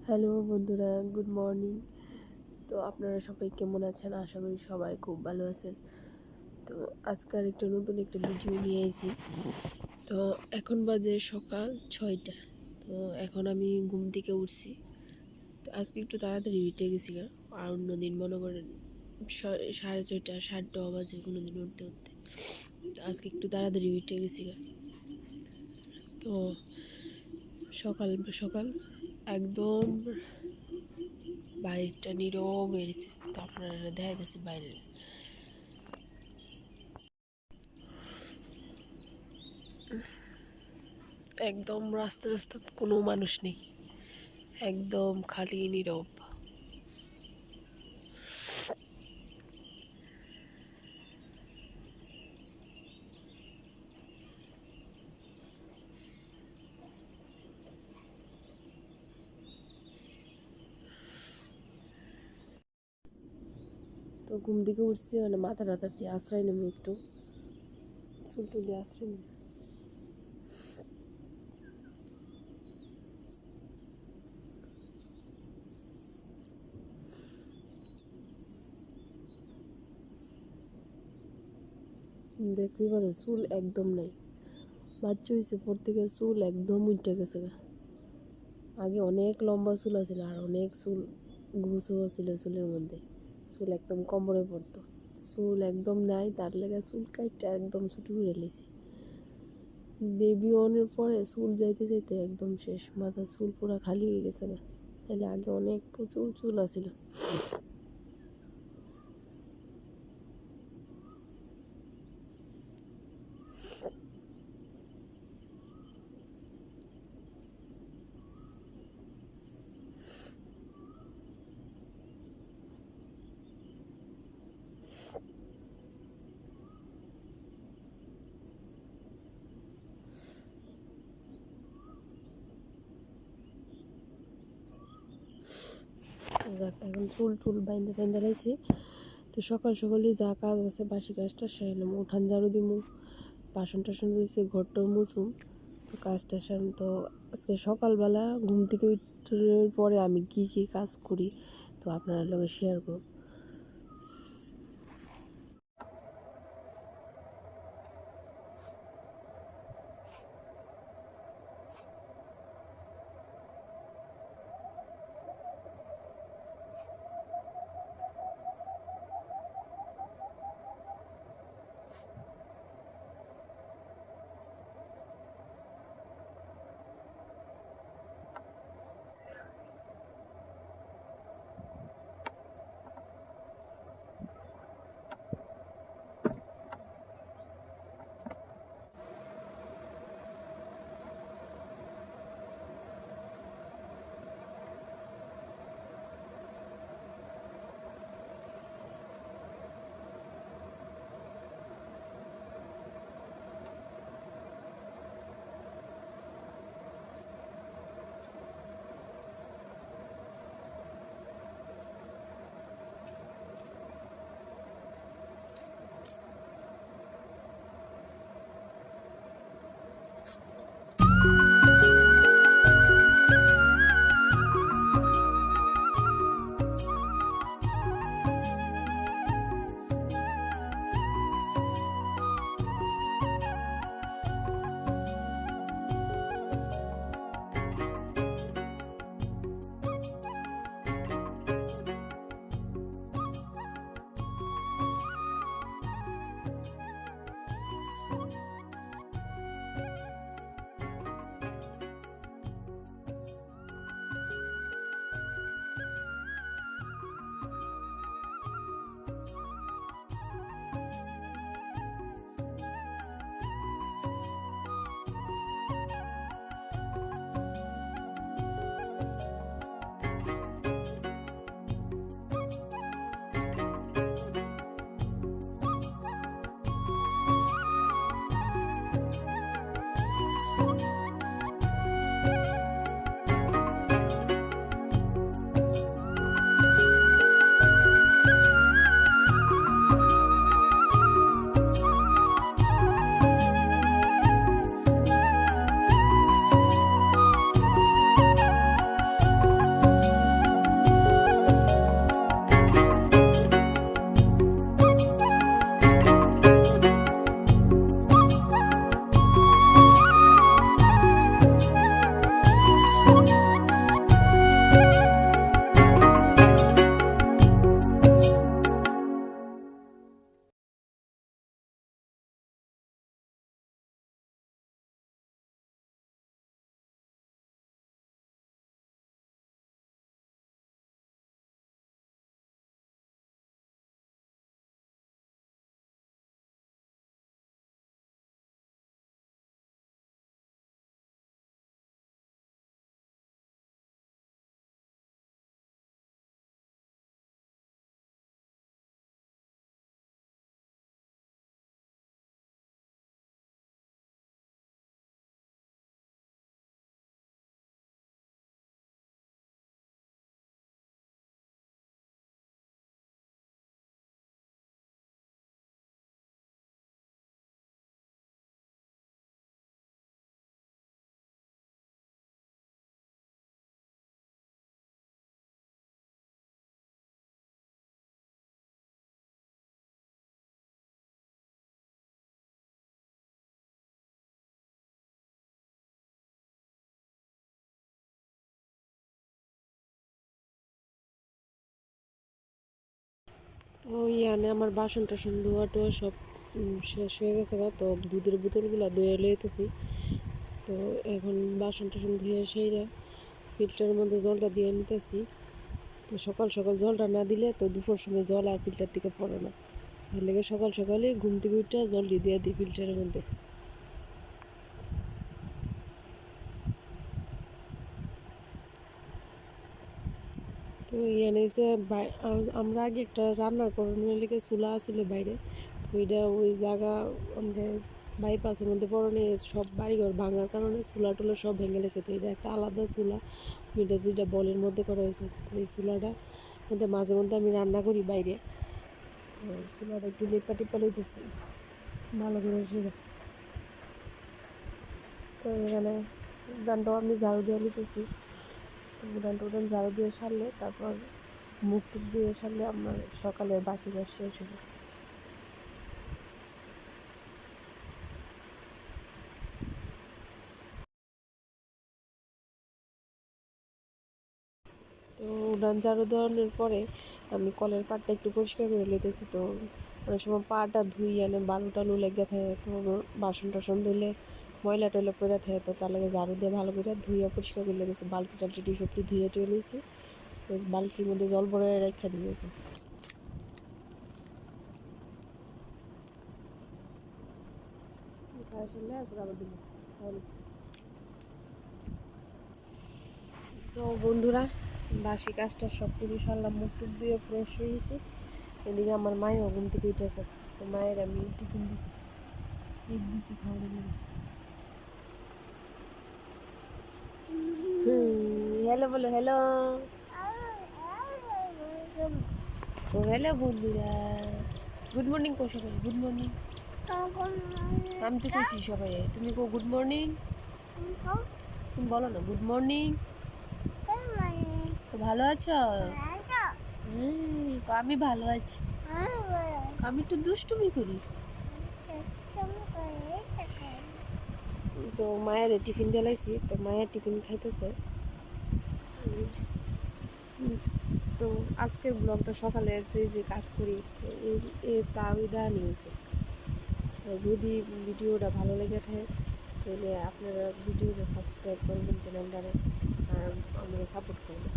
Hello বন্ধুরা, good morning. তো আপনারা সবাই কেমন আছেন? আশা করি সবাই খুব ভালো আছেন। তো আজকাল নতুন একটা ভিডিও নিয়ে এসেছি। তো এখন বাজে সকাল 6টা। তো এখন আমি ঘুম থেকে উঠছি। তো আজকে একটু তাড়াতাড়ি উঠে গেছি। আর অন্যদিন মনে করেন 6:30 7টা বাজে কোনো দিন উঠতে উঠতে। তো আজকে একটু তাড়াতাড়ি উঠে গেছি। তো সকাল সকাল একদম বাইরেটা নীরব বেড়েছে। তো আপনারা দেখা গেছে বাইরে একদম রাস্তা কোনো মানুষ নেই, একদম খালি নীরব। তো ঘুম থেকে উঠছি, মানে মাথা টাথা আশ্রয় নেব, একটু চুল টুলি আশ্রয় নেব। দেখতেই পাচ্ছেন চুল একদম নাই। বাচ্চা হয়েছে পর থেকে চুল একদম উঠে গেছে। আগে অনেক লম্বা চুল আছিল, আর অনেক চুল ঘুষও ছিল চুলের মধ্যে। চুল একদম কোমরে পড়তো। চুল একদম নাই, তার লেগে চুল কাইটটা একদম ছুটি করে লেছি। বেবি অনের পরে চুল যাইতে যাইতে একদম শেষ, মাথা চুল পুরা খালি হয়ে গেছে না। তাহলে আগে অনেক প্রচুর চুল আছিল। এখন চুল টুল বাইন্দা লাইছি। তো সকাল সকালে যা কাজ আছে বাসি কাজটা সেরে নেবো। উঠান ঝাড়ু দিমু, বাসন টাসন রয়েছে, ঘরটা মুছুম। তো কাজটা সেরে, তো আজকে সকালবেলা ঘুম থেকে উঠার পরে আমি কী কী কাজ করি তো আপনার লগে শেয়ার করব। ওই ইয়ানে আমার বাসন টাসন ধোয়া টোয়া সব শেষ হয়ে গেছে গা, তো দুধের বোতলগুলো ধুয়ে লইতেছি। তো এখন বাসন টাসন ধুয়ে সেইরা ফিল্টারের মধ্যে জলটা দিয়ে নিতেছি। তো সকাল সকাল জলটা না দিলে তো দুপুর সময় জল আর ফিল্টার থেকে পড়ে না, তার লেগে সকাল সকালে ঘুম থেকে উঠে জলটি দিয়ে দিই ফিল্টারের মধ্যে। তো ইয়ানে এসে আমরা আগে একটা রান্নার করানোর লেগে চুলা আছিল বাইরে, তো ওইটা ওই জায়গা আমরা বাইপাসের মধ্যে পড়নে সব বাড়িঘর ভাঙার কারণে চুলা টুলা সব ভেঙে গেছে। তো এটা একটা আলাদা চুলা, ওইটা যেটা বলের মধ্যে করা হয়েছে। তো এই চুলাটা মধ্যে মাঝে মধ্যে আমি রান্না করি বাইরে। তো চুলাটা একটু লেপা টেপা লইতেছি ভালো করে সেটা। তো এখানে উঠানটাও আমি ঝাড়ু দিয়ে নিতেছি। উঠান ঝাড়ু দিয়ে সারলে তারপর মুখ টুক দিয়ে সারলে আমার সকালের বাসি কাজ শেষ হবে। তো উঠান ঝাড়ু দেওয়ানোর পরে আমি কলের পাড়টা একটু পরিষ্কার করে লইতেছি। তো অনেক সময় পাটা ধুই এনে বালু টালু লেগে থাকে, তো বাসন টাসন ধুলে ময়লা টয়লা পড়ে থাকে, তো তার লাগে ঝাড়ু দিয়ে ভালো করে ধুইয়া পরিষ্কার করে লেগেছে। বালতি টালতি টিসবটি ধুয়ে টুয়ে নিয়েছি। তো বালতির মধ্যে জল ভরে রেখে দিব এখন। আসলে আবার দিব। তো বন্ধুরা, বাসি কাজটা সব কিছু সারলাম, মুখ টুক দিয়ে ফ্রেশ হয়েছি। এদিকে আমার মায়ও ঘুম থেকে উঠেছে। তো মায়ের আমি টিফিন দিছি, কেক দিছি খাওয়ানোর জন্য। হ্যালো বলো, হ্যালো। তো হ্যালো বন্ধুরা, গুড মর্নিং কো সবাই, গুড মর্নিং। আমি তো কইছি সবাই, তুমি কো গুড মর্নিং। তুমি বলো না গুড মর্নিং। তো ভালো আছো? আমি ভালো আছি। আমি একটু দুষ্টুমি করি। তো মায়ের টিফিন দিলাইছি, তো মায়ের টিফিন খাইতেছে। তো আজকের ব্লগটা সকালে যে কাজ করি তা ওই দেওয়া নিয়েছে। তো যদি ভিডিওটা ভালো লেগে থাকে তাহলে আপনারা ভিডিওটা সাবস্ক্রাইব করবেন, চ্যানেলটারে আর আমাকে সাপোর্ট করবেন।